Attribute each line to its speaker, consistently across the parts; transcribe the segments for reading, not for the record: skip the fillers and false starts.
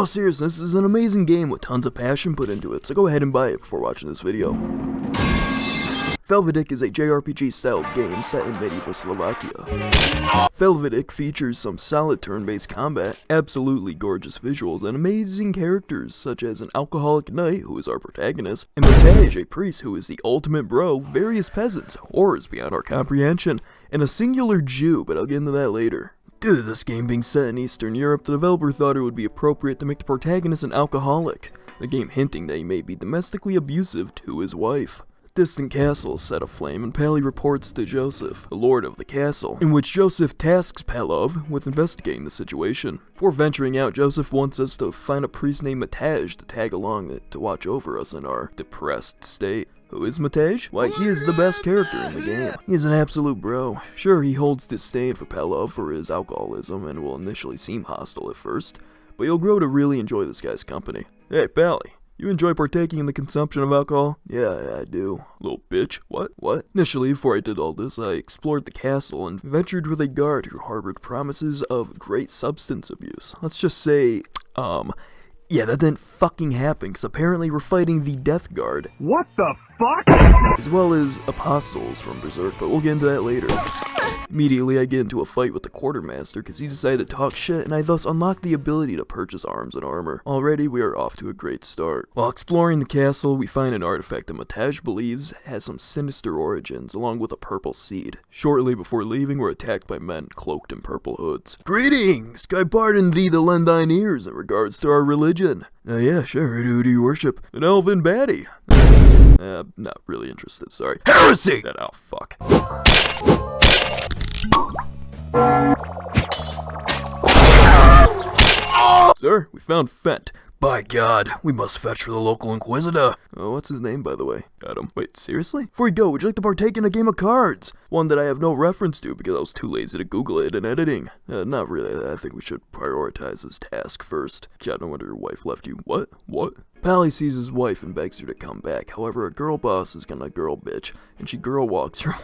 Speaker 1: No, seriously, this is an amazing game with tons of passion put into it, so go ahead and buy it before watching this video. Velvedik is a JRPG-styled game set in medieval Slovakia. Velvedik features some solid turn-based combat, absolutely gorgeous visuals, and amazing characters such as an alcoholic knight, who is our protagonist, and Matej, a priest who is the ultimate bro, various peasants, horrors beyond our comprehension, and a singular Jew, but I'll get into that later. Due to this game being set in Eastern Europe, the developer thought it would be appropriate to make the protagonist an alcoholic, the game hinting that he may be domestically abusive to his wife. Distant castle is set aflame, and Pali reports to Joseph, the lord of the castle, in which Joseph tasks Pelov with investigating the situation. Before venturing out, Joseph wants us to find a priest named Matej to tag along to watch over us in our depressed state. Who is Matej? Why, he is the best character in the game. He is an absolute bro. Sure, he holds disdain for Pelov for his alcoholism and will initially seem hostile at first, but you'll grow to really enjoy this guy's company. Hey, Pali. You enjoy partaking in the consumption of alcohol? Yeah, I do. Little bitch. What? Initially, before I did all this, I explored the castle and ventured with a guard who harbored promises of great substance abuse. Let's just say, yeah, that didn't fucking happen, because apparently we're fighting the Death Guard.
Speaker 2: What the fuck?
Speaker 1: As well as apostles from Berserk, but we'll get into that later. Immediately, I get into a fight with the quartermaster because he decided to talk shit, and I thus unlock the ability to purchase arms and armor. Already, we are off to a great start. While exploring the castle, we find an artifact that Matej believes has some sinister origins, along with a purple seed. Shortly before leaving, we're attacked by men cloaked in purple hoods. Greetings! I pardon thee to lend thine ears in regards to our religion. Yeah, sure, who do you worship? An elven baddie. Not really interested, sorry. Heresy! Oh, fuck. Sir, we found Fent. By God, we must fetch for the local Inquisitor. Oh, what's his name, by the way? Adam. Wait, seriously? Before we go, would you like to partake in a game of cards? One that I have no reference to because I was too lazy to Google it in editing. Not really. I think we should prioritize this task first. God, no wonder your wife left you. What? Pali sees his wife and begs her to come back. However, a girl boss is gonna girl bitch, and she girl walks her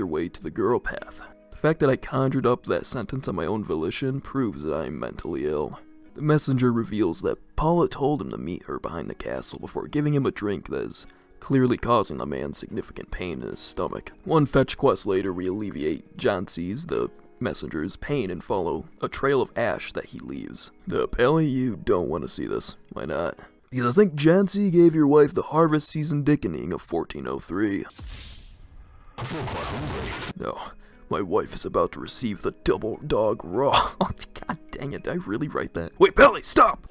Speaker 1: way to the girl path. The fact that I conjured up that sentence on my own volition proves that I am mentally ill. The messenger reveals that Paula told him to meet her behind the castle before giving him a drink that is clearly causing the man significant pain in his stomach. One fetch quest later, we alleviate Jansi's, the messenger's, pain and follow a trail of ash that he leaves. Pali, you don't want to see this. Why not? Because I think Jansi gave your wife the harvest season dickening of 1403. No. My wife is about to receive the double dog raw. Oh, god dang it, did I really write that? Wait, Pali, stop!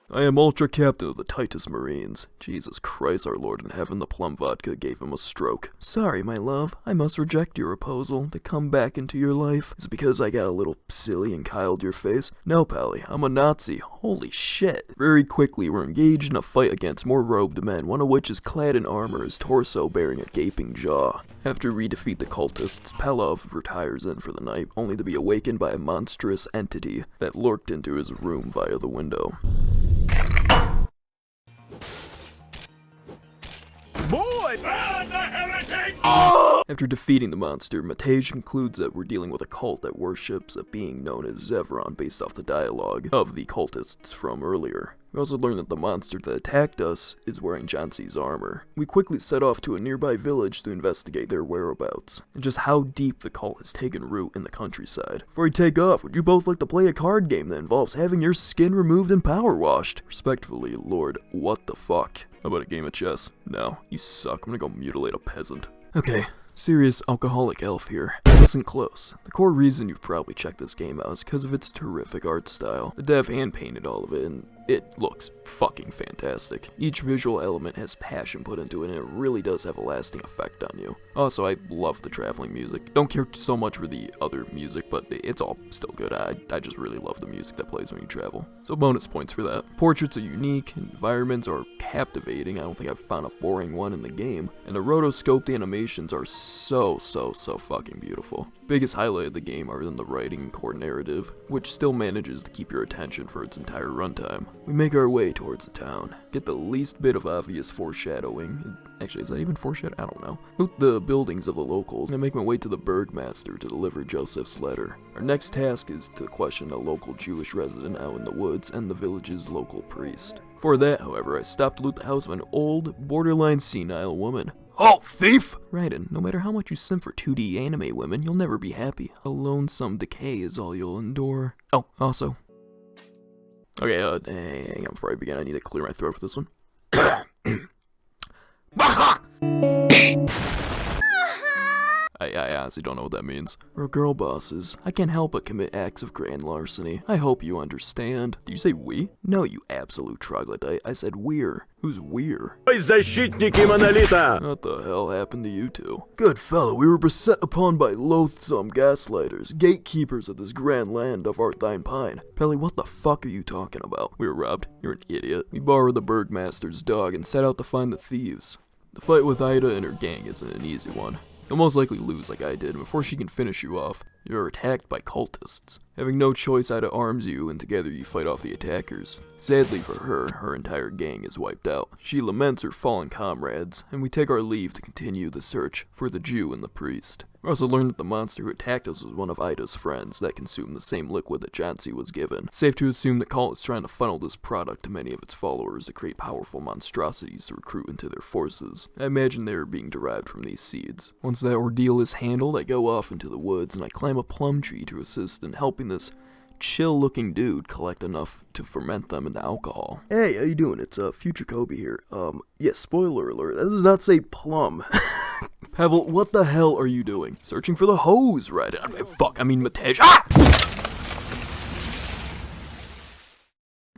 Speaker 1: I am Ultra Captain of the Titus Marines. Jesus Christ, our Lord in Heaven, the plum vodka gave him a stroke. Sorry, my love, I must reject your proposal to come back into your life. Is it because I got a little silly and kyled your face? No, Pali, I'm a Nazi. Holy shit. Very quickly, we're engaged in a fight against more robed men, one of which is clad in armor, his torso bearing a gaping jaw. After we defeat the cultists, Pelov retires in for the night, only to be awakened by a monstrous entity that lurked into his room via the window.
Speaker 2: Boy!
Speaker 1: After defeating the monster, Matej concludes that we're dealing with a cult that worships a being known as Zevron based off the dialogue of the cultists from earlier. We also learn that the monster that attacked us is wearing Jansi's armor. We quickly set off to a nearby village to investigate their whereabouts, and just how deep the cult has taken root in the countryside. Before we take off, would you both like to play a card game that involves having your skin removed and power washed? Respectfully, Lord, what the fuck? How about a game of chess? No, you suck. I'm gonna go mutilate a peasant. Okay, serious alcoholic elf here. Listen close. The core reason you've probably checked this game out is because of its terrific art style. The dev hand-painted all of it, and it looks fucking fantastic. Each visual element has passion put into it, and it really does have a lasting effect on you. Also, I love the traveling music. Don't care so much for the other music, but it's all still good. I just really love the music that plays when you travel. So bonus points for that. Portraits are unique, environments are captivating. I don't think I've found a boring one in the game. And the rotoscoped animations are so fucking beautiful. Biggest highlight of the game other than the writing and core narrative, which still manages to keep your attention for its entire runtime. We make our way towards the town, get the least bit of obvious foreshadowing. Actually, is that even foreshadowing? I don't know. Loot the buildings of the locals and make my way to the Burgmaster to deliver Joseph's letter. Our next task is to question a local Jewish resident out in the woods and the village's local priest. For that, however, I stopped to loot the house of an old, borderline senile woman.
Speaker 2: Oh, thief!
Speaker 1: Raiden, no matter how much you simp for 2D anime women, you'll never be happy. A lonesome decay is all you'll endure. Oh, also. Okay, hang on before I begin, I need to clear my throat for this one. I honestly don't know what that means. We're girl bosses. I can't help but commit acts of grand larceny. I hope you understand. Did you say we? No, you absolute troglodyte. I said we're. Who's we're?
Speaker 2: Защитники Монолита!
Speaker 1: What the hell happened to you two? Good fellow, we were beset upon by loathsome gaslighters, gatekeepers of this grand land of Arthine Pine. Pelly, what the fuck are you talking about? We were robbed. You're an idiot. We borrowed the Burgmaster's dog and set out to find the thieves. The fight with Ida and her gang isn't an easy one. You'll most likely lose like I did, and before she can finish you off, you're attacked by cultists. Having no choice, Ida arms you, and together you fight off the attackers. Sadly for her, her entire gang is wiped out. She laments her fallen comrades, and we take our leave to continue the search for the Jew and the priest. We also learned that the monster who attacked us was one of Ida's friends that consumed the same liquid that Chauncey was given. Safe to assume the cult is trying to funnel this product to many of its followers to create powerful monstrosities to recruit into their forces. I imagine they are being derived from these seeds. Once that ordeal is handled, I go off into the woods and I climb a plum tree to assist in helping this chill-looking dude collect enough to ferment them into alcohol. Hey, how you doing? It's Future Kobe here. Yeah, spoiler alert, that does not say plum. Pavel, what the hell are you doing? Searching for the hose, right? Matej. Ah!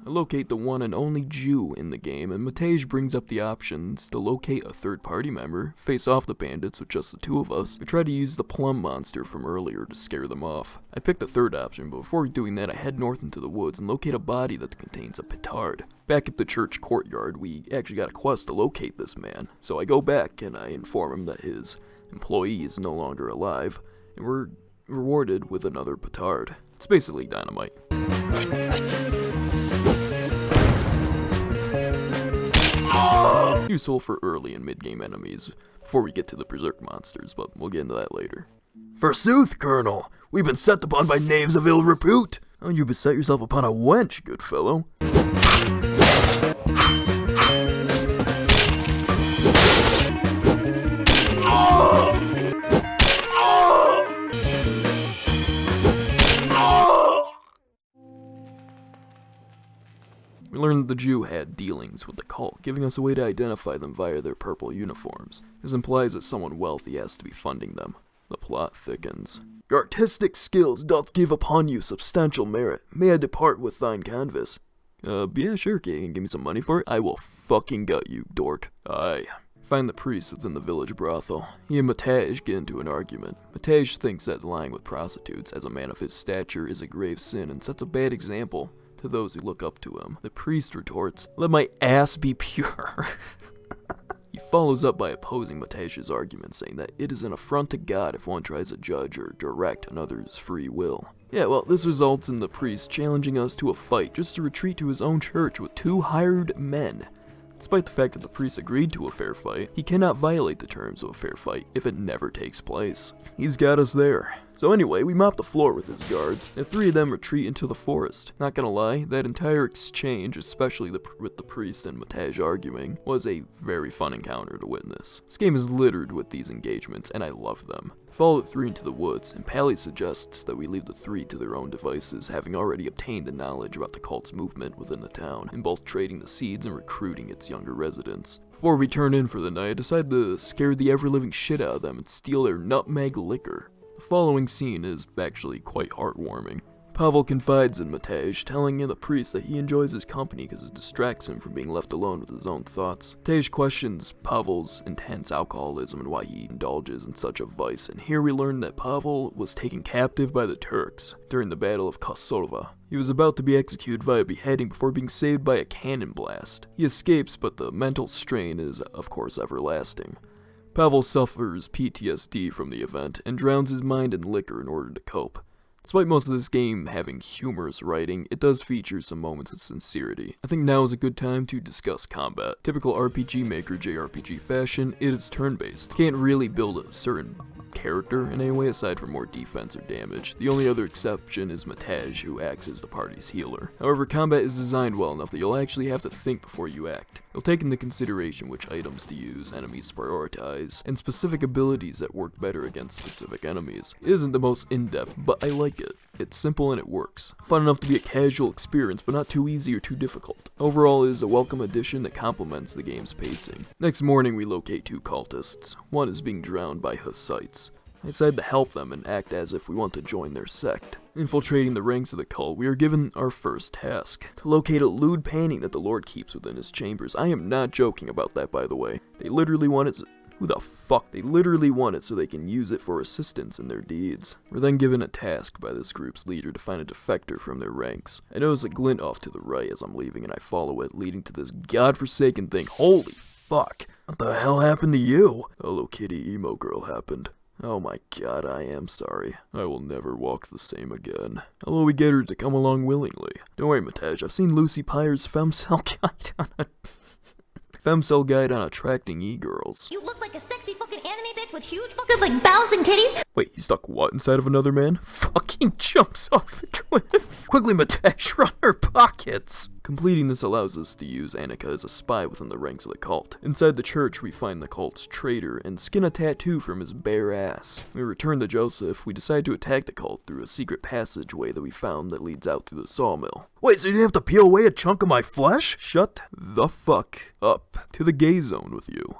Speaker 1: I locate the one and only Jew in the game, and Matej brings up the options to locate a third-party member, face off the bandits with just the two of us, or try to use the plum monster from earlier to scare them off. I picked the third option, but before doing that I head north into the woods and locate a body that contains a petard. Back at the church courtyard, we actually got a quest to locate this man, so I go back and I inform him that his employee is no longer alive, and we're rewarded with another petard. It's basically dynamite. Useful for early and mid-game enemies, before we get to the berserk monsters, but we'll get into that later. Forsooth, Colonel! We've been set upon by knaves of ill repute! Oh, you beset yourself upon a wench, good fellow. We learned that the Jew had dealings with the cult, giving us a way to identify them via their purple uniforms. This implies that someone wealthy has to be funding them. The plot thickens. Your artistic skills doth give upon you substantial merit. May I depart with thine canvas? Yeah, sure, can you give me some money for it? I will fucking gut you, dork. Aye. Find the priest within the village brothel. He and Matej get into an argument. Matej thinks that lying with prostitutes as a man of his stature is a grave sin and sets a bad example to those who look up to him. The priest retorts, "Let my ass be pure." He follows up by opposing Matej's argument, saying that it is an affront to God if one tries to judge or direct another's free will. Yeah, well, this results in the priest challenging us to a fight just to retreat to his own church with 2 hired men. Despite the fact that the priest agreed to a fair fight, he cannot violate the terms of a fair fight if it never takes place. He's got us there. So anyway, we mop the floor with his guards, and 3 of them retreat into the forest. Not gonna lie, that entire exchange, especially with the priest and Matej arguing, was a very fun encounter to witness. This game is littered with these engagements, and I love them. Follow the 3 into the woods, and Pally suggests that we leave the 3 to their own devices, having already obtained the knowledge about the cult's movement within the town, in both trading the seeds and recruiting its younger residents. Before we turn in for the night, I decide to scare the ever-living shit out of them and steal their nutmeg liquor. The following scene is actually quite heartwarming. Pavel confides in Matej, telling the priest that he enjoys his company because it distracts him from being left alone with his own thoughts. Matej questions Pavel's intense alcoholism and why he indulges in such a vice, and here we learn that Pavel was taken captive by the Turks during the Battle of Kosovo. He was about to be executed via beheading before being saved by a cannon blast. He escapes, but the mental strain is, of course, everlasting. Pavel suffers PTSD from the event and drowns his mind in liquor in order to cope. Despite most of this game having humorous writing, it does feature some moments of sincerity. I think now is a good time to discuss combat. Typical RPG Maker JRPG fashion, it is turn-based. Can't really build a certain character in any way aside from more defense or damage. The only other exception is Matej, who acts as the party's healer. However, combat is designed well enough that you'll actually have to think before you act. You'll take into consideration which items to use, enemies to prioritize, and specific abilities that work better against specific enemies. It isn't the most in-depth, but I like it. It's simple and it works. Fun enough to be a casual experience, but not too easy or too difficult. Overall, it is a welcome addition that complements the game's pacing. Next morning, we locate 2 cultists. One is being drowned by Hussites. I decide to help them and act as if we want to join their sect. Infiltrating the ranks of the cult, we are given our first task: to locate a lewd painting that the Lord keeps within his chambers. I am not joking about that, by the way. They literally want it. They literally want it so they can use it for assistance in their deeds. We're then given a task by this group's leader to find a defector from their ranks. I notice a glint off to the right as I'm leaving and I follow it, leading to this godforsaken thing. Holy fuck! What the hell happened to you? Hello Kitty emo girl happened. Oh my god, I am sorry. I will never walk the same again. How will we get her to come along willingly? Don't worry, Matej, I've seen Lucy Pyre's femcell guide on attracting e-girls.
Speaker 3: You look like a sexy fucking anime bitch with huge fucking like bouncing titties.
Speaker 1: Wait, he stuck what inside of another man? Fucking jumps off the cliff. Quickly, Matej, run her pockets! Completing this allows us to use Annika as a spy within the ranks of the cult. Inside the church, we find the cult's traitor and skin a tattoo from his bare ass. When we return to Joseph, we decide to attack the cult through a secret passageway that we found that leads out through the sawmill. Wait, so you didn't have to peel away a chunk of my flesh? Shut the fuck up. To the gay zone with you.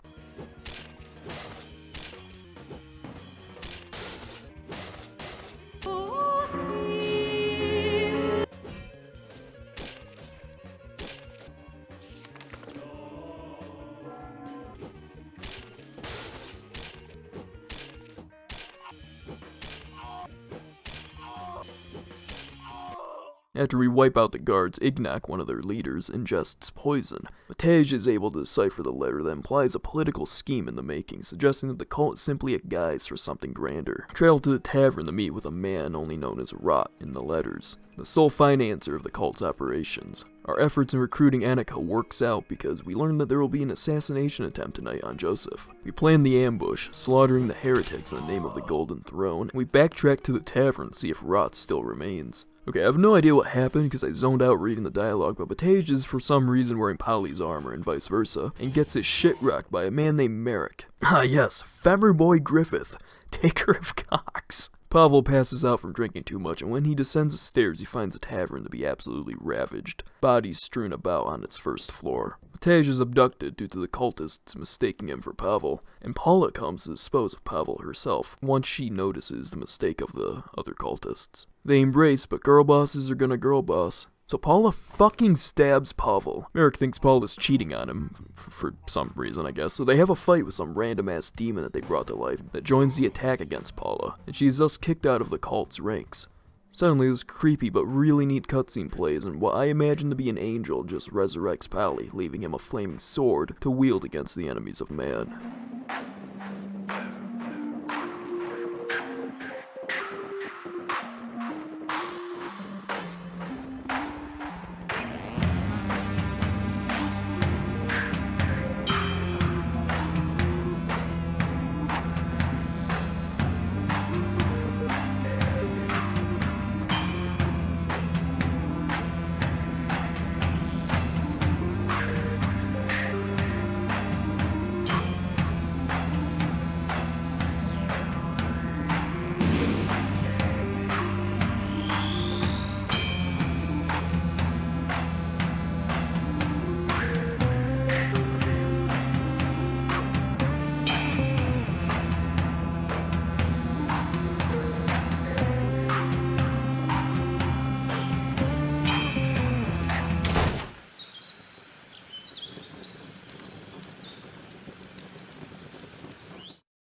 Speaker 1: After we wipe out the guards, Ignac, one of their leaders, ingests poison. Matej is able to decipher the letter that implies a political scheme in the making, suggesting that the cult is simply a guise for something grander. Travel to the tavern to meet with a man only known as Rot in the letters, the sole financer of the cult's operations. Our efforts in recruiting Annika works out because we learn that there will be an assassination attempt tonight on Joseph. We plan the ambush, slaughtering the heretics in the name of the Golden Throne, and we backtrack to the tavern to see if Rot still remains. Okay, I have no idea what happened because I zoned out reading the dialogue, but Matej is for some reason wearing Polly's armor and vice versa, and gets his shit rocked by a man named Merrick. Ah yes, Farmer Boy Griffith, taker of cocks. Pavel passes out from drinking too much, and when he descends the stairs, he finds a tavern to be absolutely ravaged, bodies strewn about on its first floor. Matej is abducted due to the cultists mistaking him for Pavel, and Paula comes to dispose of Pavel herself once she notices the mistake of the other cultists. They embrace, but girl bosses are gonna girl boss. So Paula fucking stabs Pavel. Merrick thinks Paula's cheating on him, for some reason I guess, so they have a fight with some random ass demon that they brought to life that joins the attack against Paula, and she is thus kicked out of the cult's ranks. Suddenly this creepy but really neat cutscene plays, and what I imagine to be an angel just resurrects Pally, leaving him a flaming sword to wield against the enemies of man.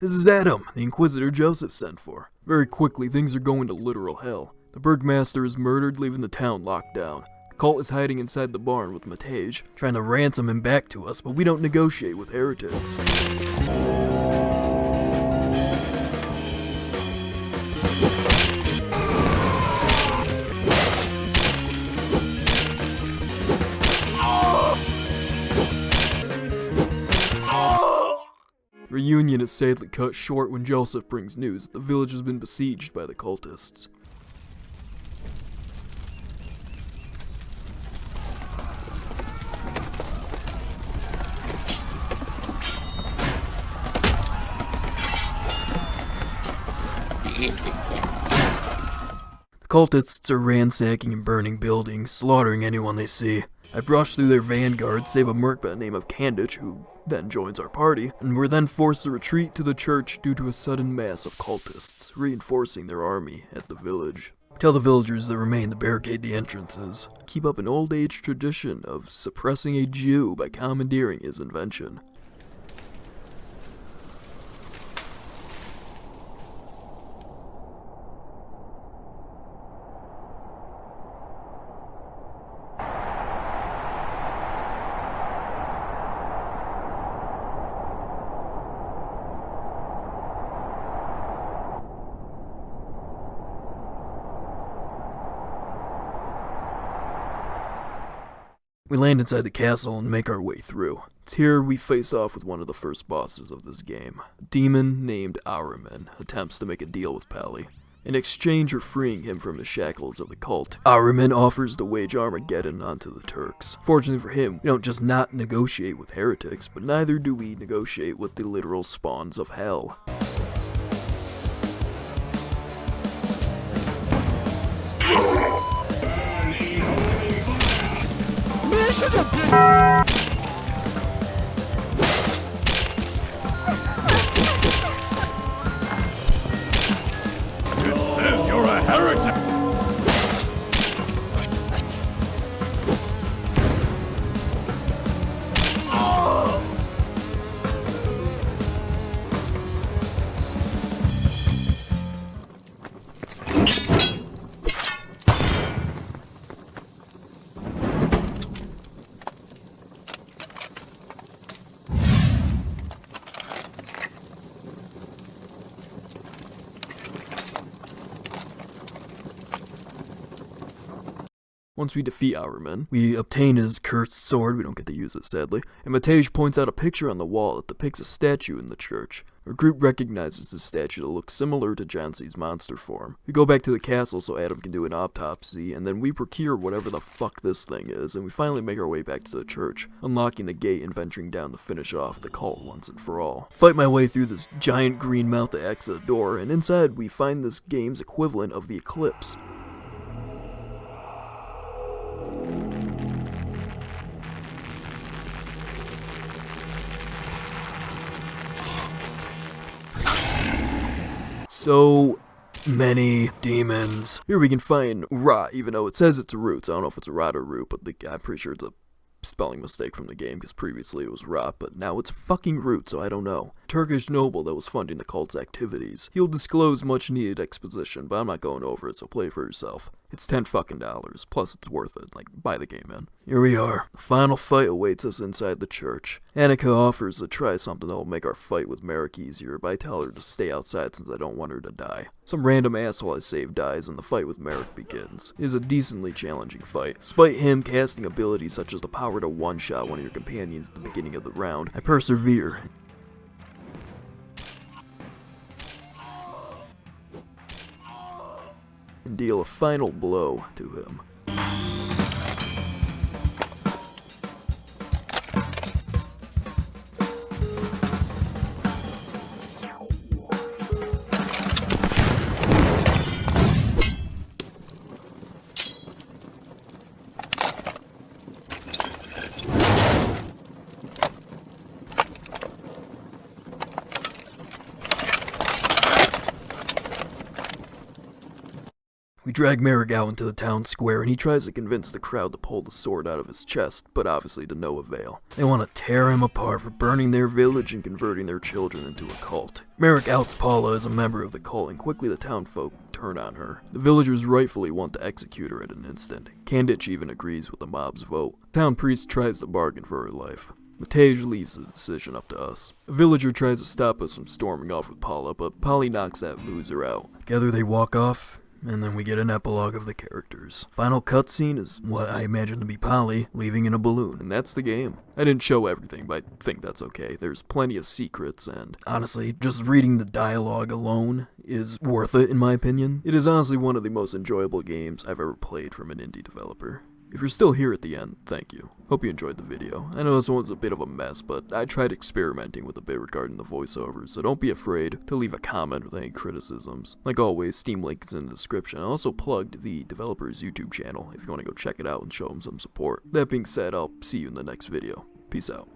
Speaker 1: This is Adam, the Inquisitor Joseph sent for. Very quickly, things are going to literal hell. The Burgmaster is murdered, leaving the town locked down. The cult is hiding inside the barn with Matej, trying to ransom him back to us, but we don't negotiate with heretics. Reunion is sadly cut short when Joseph brings news that the village has been besieged by the cultists. The cultists are ransacking and burning buildings, slaughtering anyone they see. I brush through their vanguard, save a merc by the name of Candich, who then joins our party, and we're then forced to retreat to the church due to a sudden mass of cultists, reinforcing their army at the village. Tell the villagers that remain to barricade the entrances. Keep up an old age tradition of suppressing a Jew by commandeering his invention. We land inside the castle and make our way through. It's here we face off with one of the first bosses of this game. A demon named Ahriman attempts to make a deal with Pally. In exchange for freeing him from the shackles of the cult, Ahriman offers to wage Armageddon onto the Turks. Fortunately for him, we don't just not negotiate with heretics, but neither do we negotiate with the literal spawns of hell.
Speaker 2: It says you're a heretic!
Speaker 1: Once we defeat Ahriman, we obtain his cursed sword. We don't get to use it, sadly. And Matej points out a picture on the wall that depicts a statue in the church. Our group recognizes this statue that looks similar to Jansi's monster form. We go back to the castle so Adam can do an autopsy, and then we procure whatever the fuck this thing is, and we finally make our way back to the church, unlocking the gate and venturing down to finish off the cult once and for all. Fight my way through this giant green mouth that exits a door, and inside we find this game's equivalent of the Eclipse. So many demons. Here we can find rot, even though it says it's roots. I don't know if it's a rot or root, but I'm pretty sure it's a spelling mistake from the game, because previously it was rot, but now it's fucking root, so I don't know. Turkish noble that was funding the cult's activities. He'll disclose much needed exposition, but I'm not going over it, so play for yourself. It's $10 fucking, plus it's worth it. Like, buy the game, man. Here we are. The final fight awaits us inside the church. Annika offers to try something that will make our fight with Merrick easier, but I tell her to stay outside since I don't want her to die. Some random asshole I saved dies, and the fight with Merrick begins. It is a decently challenging fight. Despite him casting abilities such as the power to one-shot one of your companions at the beginning of the round, I persevere. And deal a final blow to him. We drag Merrick out into the town square, and he tries to convince the crowd to pull the sword out of his chest, but obviously to no avail. They want to tear him apart for burning their village and converting their children into a cult. Merrick outs Paula as a member of the cult, and quickly the townfolk turn on her. The villagers rightfully want to execute her at an instant. Candich even agrees with the mob's vote. The town priest tries to bargain for her life. Matej leaves the decision up to us. A villager tries to stop us from storming off with Paula, but Polly knocks that loser out. Together they walk off, and then we get an epilogue of the characters. Final cutscene is what I imagine to be Polly leaving in a balloon, and that's the game. I didn't show everything, but I think that's okay. There's plenty of secrets, and honestly, just reading the dialogue alone is worth it in my opinion. It is honestly one of the most enjoyable games I've ever played from an indie developer. If you're still here at the end, thank you. Hope you enjoyed the video. I know this one's a bit of a mess, but I tried experimenting with a bit regarding the voiceovers, so don't be afraid to leave a comment with any criticisms. Like always, Steam link is in the description. I also plugged the developer's YouTube channel if you want to go check it out and show them some support. That being said, I'll see you in the next video. Peace out.